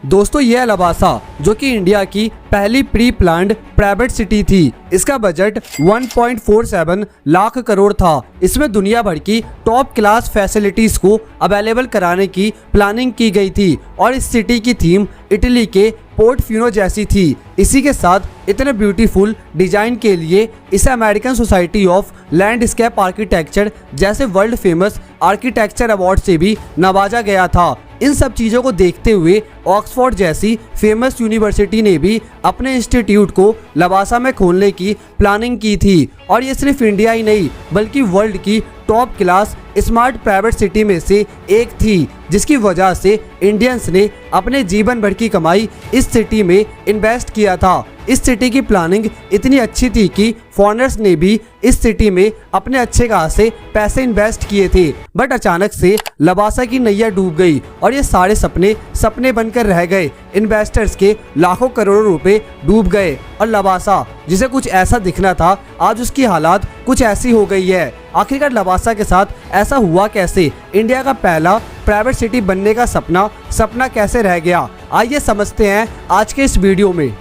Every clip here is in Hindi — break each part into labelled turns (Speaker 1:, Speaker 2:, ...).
Speaker 1: दोस्तों ये है लबासा, जो कि इंडिया की पहली प्री प्लान्ड प्राइवेट सिटी थी। इसका बजट 1.47 लाख करोड़ था। इसमें दुनिया भर की टॉप क्लास फैसिलिटीज को अवेलेबल कराने की प्लानिंग की गई थी और इस सिटी की थीम इटली के पोर्टोफिनो जैसी थी। इसी के साथ इतने ब्यूटीफुल डिजाइन के लिए इसे American society of landscape architecture जैसे वर्ल्ड फेमस आर्किटेक्चर अवार्ड से भी नवाजा गया था। इन सब चीज़ों को देखते हुए ऑक्सफोर्ड जैसी फेमस यूनिवर्सिटी ने भी अपने इंस्टीट्यूट को लबासा में खोलने की प्लानिंग की थी और ये सिर्फ इंडिया ही नहीं बल्कि वर्ल्ड की top class smart private city में से एक थी, जिसकी वजह से इंडियंस ने अपने जीवन भर की कमाई इस सिटी में इन्वेस्ट किया था। इस सिटी की प्लानिंग इतनी अच्छी थी कि फॉरेनर्स ने भी इस सिटी में अपने अच्छे खासे पैसे इन्वेस्ट किए थे। बट अचानक से लबासा की नैया डूब गई और ये सारे सपने बनकर रह गए। इन्वेस्टर्स के लाखों करोड़ों रुपए डूब गए और लबासा जिसे कुछ ऐसा दिखना था, आज उसकी हालात कुछ ऐसी हो गई है। आखिरकार लबासा के साथ ऐसा हुआ कैसे? इंडिया का पहला प्राइवेट सिटी बनने का सपना कैसे रह गया? आइए समझते हैं आज के इस वीडियो में।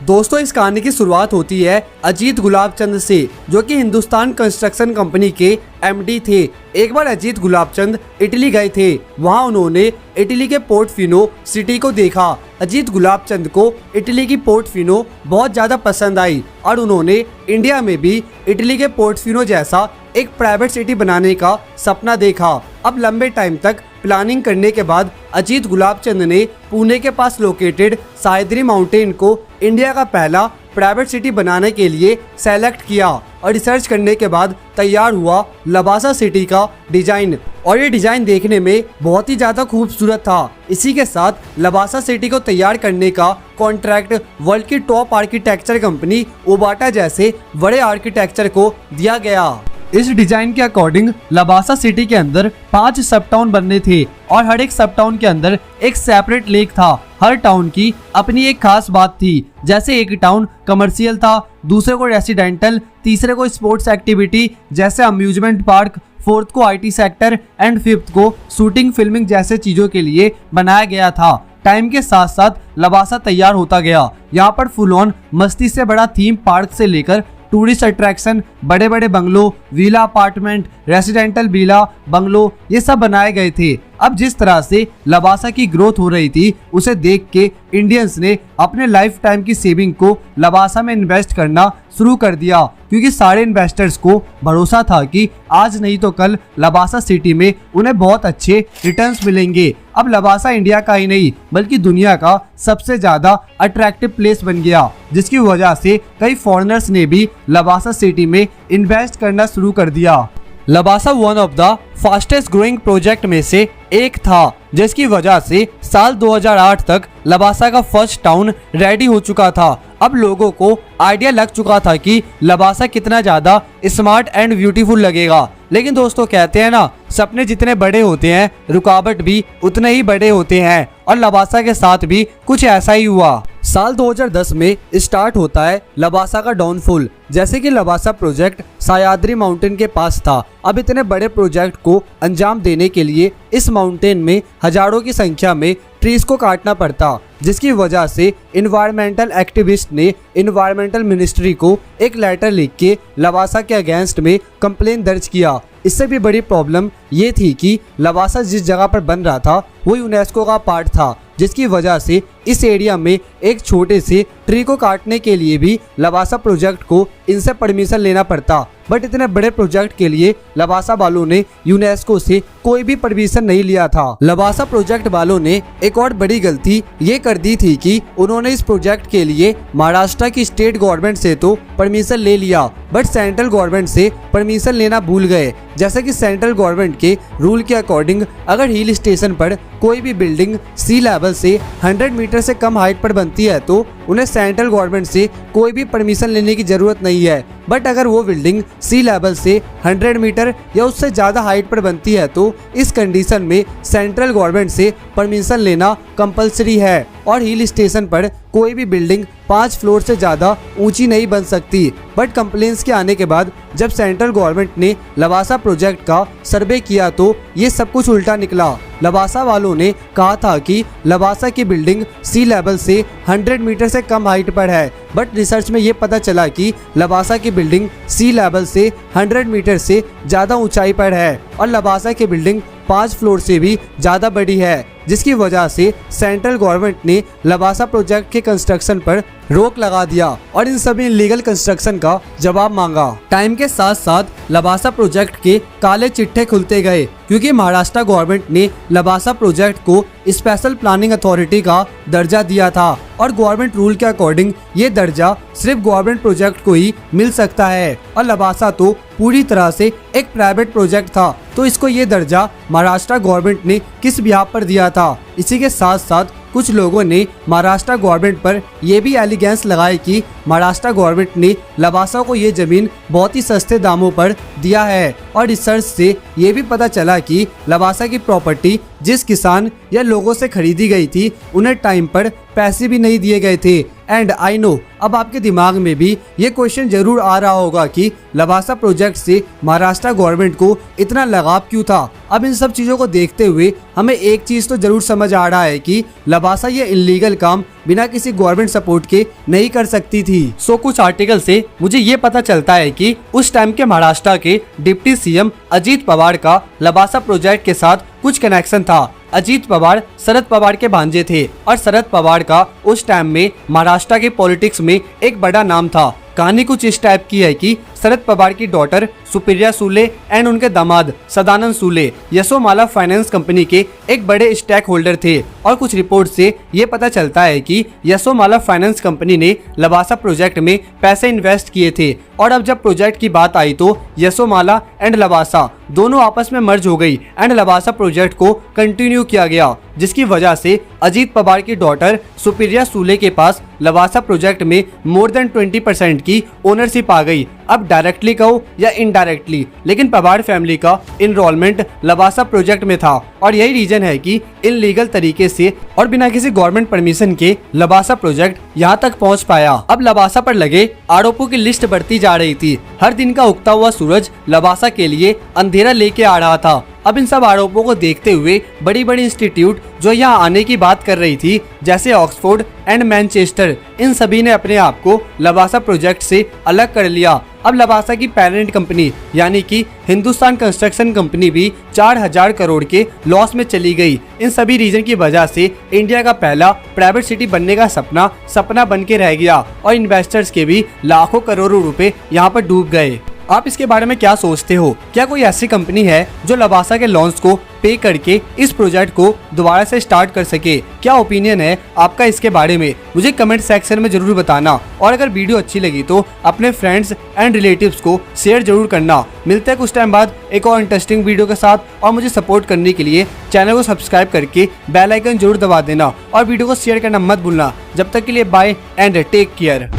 Speaker 1: दोस्तों इस कहानी की शुरुआत होती है अजीत गुलाबचंद से, जो कि हिंदुस्तान कंस्ट्रक्शन कंपनी के एमडी थे। एक बार अजीत गुलाबचंद इटली गए थे। वहां उन्होंने इटली के पोर्टोफिनो सिटी को देखा। अजीत गुलाबचंद को इटली की पोर्टोफिनो बहुत ज़्यादा पसंद आई और उन्होंने इंडिया में भी इटली के पोर्टोफिनो जैसा एक प्राइवेट सिटी बनाने का सपना देखा। अब लंबे टाइम तक प्लानिंग करने के बाद अजीत गुलाबचंद ने पुणे के पास लोकेटेड सह्याद्री माउंटेन को इंडिया का पहला प्राइवेट सिटी बनाने के लिए सेलेक्ट किया और रिसर्च करने के बाद तैयार हुआ लबासा सिटी का डिजाइन। और ये डिजाइन देखने में बहुत ही ज़्यादा खूबसूरत था। इसी के साथ लबासा सिटी को तैयार करने का कॉन्ट्रैक्ट वर्ल्ड की टॉप आर्किटेक्चर कंपनी ओबाटा जैसे बड़े आर्किटेक्चर को दिया गया। इस डिजाइन के अकॉर्डिंग लबासा सिटी के अंदर 5 सब टाउन बनने थे और हर एक सब टाउन के अंदर एक सेपरेट लेक था। हर टाउन की अपनी एक खास बात थी, जैसे एक टाउन कमर्शियल था, दूसरे को रेसिडेंटल, तीसरे को स्पोर्ट्स एक्टिविटी जैसे अम्यूजमेंट पार्क, फोर्थ को आईटी सेक्टर एंड फिफ्थ को शूटिंग फिल्मिंग जैसे चीजों के लिए बनाया गया था। टाइम के साथ साथ लबासा तैयार होता गया। यहाँ पर फुल ऑन मस्ती से बड़ा थीम पार्क से लेकर टूरिस्ट अट्रैक्शन, बड़े बड़े bungalow, villa apartment, residential villa bungalow, ये सब बनाए गए थे। अब जिस तरह से लबासा की ग्रोथ हो रही थी उसे देख के इंडियंस ने अपने लाइफ टाइम की सेविंग को लबासा में इन्वेस्ट करना शुरू कर दिया, क्योंकि सारे इन्वेस्टर्स को भरोसा था कि आज नहीं तो कल लबासा सिटी में उन्हें बहुत अच्छे रिटर्न्स मिलेंगे। अब लबासा इंडिया का ही नहीं बल्कि दुनिया का सबसे ज्यादा अट्रैक्टिव प्लेस बन गया, जिसकी वजह से कई फॉरेनर्स ने भी लबासा सिटी में इन्वेस्ट करना शुरू कर दिया। Lavasa one of the fastest growing project में से एक था, जिसकी वजह से साल 2008 तक लबासा का फर्स्ट टाउन रेडी हो चुका था। अब लोगों को आइडिया लग चुका था कि लबासा कितना ज़्यादा स्मार्ट एंड ब्यूटीफुल लगेगा। लेकिन दोस्तों कहते हैं ना, सपने जितने बड़े होते हैं रुकावट भी उतने ही बड़े होते हैं और लबासा के साथ भी कुछ ऐसा ही हुआ। साल 2010 में स्टार्ट होता है लबासा का डाउनफॉल। जैसे कि लबासा प्रोजेक्ट सह्याद्री माउंटेन के पास था। अब इतने बड़े प्रोजेक्ट को अंजाम देने के लिए इस माउंटेन में हजारों की संख्या में ट्रीज को काटना पड़ता, जिसकी वजह से इन्वायरमेंटल एक्टिविस्ट ने इन्वायरमेंटल मिनिस्ट्री को एक लेटर लिख के लबासा के अगेंस्ट में कंप्लेन दर्ज किया। इससे भी बड़ी प्रॉब्लम ये थी कि लबासा जिस जगह पर बन रहा था वो यूनेस्को का पार्ट था, जिसकी वजह से इस एरिया में एक छोटे से ट्री को काटने के लिए भी लबासा प्रोजेक्ट को इनसे परमिशन लेना पड़ता। बट इतने बड़े प्रोजेक्ट के लिए लबासा वालों ने यूनेस्को से कोई भी परमिशन नहीं लिया था। लबासा प्रोजेक्ट वालों ने एक और बड़ी गलती ये कर दी थी कि उन्होंने इस प्रोजेक्ट के लिए महाराष्ट्र की स्टेट गवर्नमेंट से तो परमिशन ले लिया, बट सेंट्रल गवर्नमेंट से परमिशन लेना भूल गए। जैसे कि सेंट्रल गवर्नमेंट के रूल के अकॉर्डिंग अगर हिल स्टेशन पर कोई भी बिल्डिंग सी लेवल से 100 मीटर से कम हाइट पर बनती है तो उन्हें सेंट्रल गवर्नमेंट से कोई भी परमिशन लेने की जरूरत नहीं है। बट अगर वो बिल्डिंग सी लेवल से 100 मीटर या उससे ज़्यादा हाइट पर बनती है तो इस कंडीशन में सेंट्रल गवर्नमेंट से परमिशन लेना कंपलसरी है। और हिल स्टेशन पर कोई भी बिल्डिंग 5 फ्लोर से ज़्यादा ऊंची नहीं बन सकती। बट कंप्लेंट्स के आने के बाद जब सेंट्रल गवर्नमेंट ने लवासा प्रोजेक्ट का सर्वे किया तो ये सब कुछ उल्टा निकला। लवासा वालों ने कहा था कि लवासा की बिल्डिंग सी लेवल से 100 मीटर से कम हाइट पर है। बट रिसर्च में ये पता चला कि लवासा की बिल्डिंग सी लेवल से 100 मीटर से ज़्यादा ऊंचाई पर है और लवासा की बिल्डिंग 5 फ्लोर से भी ज़्यादा बड़ी है, जिसकी वजह से सेंट्रल गवर्नमेंट ने लवासा प्रोजेक्ट के कंस्ट्रक्शन पर रोक लगा दिया और इन सभी इलीगल कंस्ट्रक्शन का जवाब मांगा। टाइम के साथ साथ लवासा प्रोजेक्ट के काले चिट्ठे खुलते गए क्योंकि महाराष्ट्र गवर्नमेंट ने लवासा प्रोजेक्ट को स्पेशल प्लानिंग अथॉरिटी का दर्जा दिया था और गवर्नमेंट रूल के अकॉर्डिंग ये दर्जा सिर्फ गवर्नमेंट प्रोजेक्ट को ही मिल सकता है और लवासा तो पूरी तरह से एक प्राइवेट प्रोजेक्ट था, तो इसको ये दर्जा महाराष्ट्र गवर्नमेंट ने किस बिहाफ पर दिया था। इसी के साथ साथ कुछ लोगों ने महाराष्ट्र गवर्नमेंट पर यह भी एलिगेंस लगाए कि महाराष्ट्र गवर्नमेंट ने लवासा को ये जमीन बहुत ही सस्ते दामों पर दिया है और रिसर्च से ये भी पता चला कि लवासा की प्रॉपर्टी जिस किसान या लोगों से खरीदी गई थी उन्हें टाइम पर पैसे भी नहीं दिए गए थे। एंड आई नो अब आपके दिमाग में भी ये क्वेश्चन जरूर आ रहा होगा कि लवासा प्रोजेक्ट से महाराष्ट्र गवर्नमेंट को इतना लगाव क्यों था। अब इन सब चीज़ों को देखते हुए हमें एक चीज़ तो जरूर समझ आ रहा है कि लवासा ये इलीगल काम बिना किसी गवर्नमेंट सपोर्ट के नहीं कर सकती थी। सो कुछ आर्टिकल से मुझे ये पता चलता है कि उस टाइम के महाराष्ट्र के डिप्टी सीएम अजीत पवार का लवासा प्रोजेक्ट के साथ कुछ कनेक्शन था। अजीत पवार शरद पवार के भांजे थे और शरद पवार का उस टाइम में महाराष्ट्र के पॉलिटिक्स में एक बड़ा नाम था। कहानी कुछ इस टाइप की है कि शरद पवार की डॉटर सुप्रिया सुले एंड उनके दामाद सदानंद सुले यशोमाला फाइनेंस कंपनी के एक बड़े स्टेक होल्डर थे और कुछ रिपोर्ट से ये पता चलता है कि यशोमाला फाइनेंस कंपनी ने लवासा प्रोजेक्ट में पैसे इन्वेस्ट किए थे और अब जब प्रोजेक्ट की बात आई तो यशोमाला एंड लवासा दोनों आपस में मर्ज हो गई एंड लवासा प्रोजेक्ट को कंटिन्यू किया गया, जिसकी वजह से अजीत पवार की डॉटर सुप्रिया सुले के पास लवासा प्रोजेक्ट में मोर देन 20% की ओनरशिप आ गई। अब डायरेक्टली कहो या इनडायरेक्टली, लेकिन पवार फैमिली का इनरोलमेंट लवासा प्रोजेक्ट में था और यही रीजन है कि इनलीगल तरीके से और बिना किसी गवर्नमेंट परमिशन के लवासा प्रोजेक्ट यहाँ तक पहुँच पाया। अब लवासा पर लगे आरोपों की लिस्ट बढ़ती जा रही थी। हर दिन का उगता हुआ सूरज लवासा के लिए अंधेरा लेके आ रहा था। अब इन सब आरोपों को देखते हुए बड़ी बड़ी इंस्टीट्यूट जो यहाँ आने की बात कर रही थी जैसे ऑक्सफोर्ड एंड मैनचेस्टर, इन सभी ने अपने आप को लवासा प्रोजेक्ट से अलग कर लिया। अब लवासा की पेरेंट कंपनी यानी कि हिंदुस्तान कंस्ट्रक्शन कंपनी भी 4000 करोड़ के लॉस में चली गई। इन सभी रीजन की वजह से इंडिया का पहला प्राइवेट सिटी बनने का सपना बन के रह गया और इन्वेस्टर्स के भी लाखों करोड़ों रुपए यहाँ पर डूब गए। आप इसके बारे में क्या सोचते हो? क्या कोई ऐसी कंपनी है जो लवासा के लॉन्च को पे करके इस प्रोजेक्ट को दोबारा से स्टार्ट कर सके? क्या ओपिनियन है आपका इसके बारे में? मुझे कमेंट सेक्शन में जरूर बताना और अगर वीडियो अच्छी लगी तो अपने फ्रेंड्स एंड रिलेटिव्स को शेयर जरूर करना। मिलते हैं कुछ टाइम बाद एक और इंटरेस्टिंग वीडियो के साथ और मुझे सपोर्ट करने के लिए चैनल को सब्सक्राइब करके बेल आइकन जरूर दबा देना और वीडियो को शेयर करना मत भूलना। जब तक के लिए बाय एंड टेक केयर।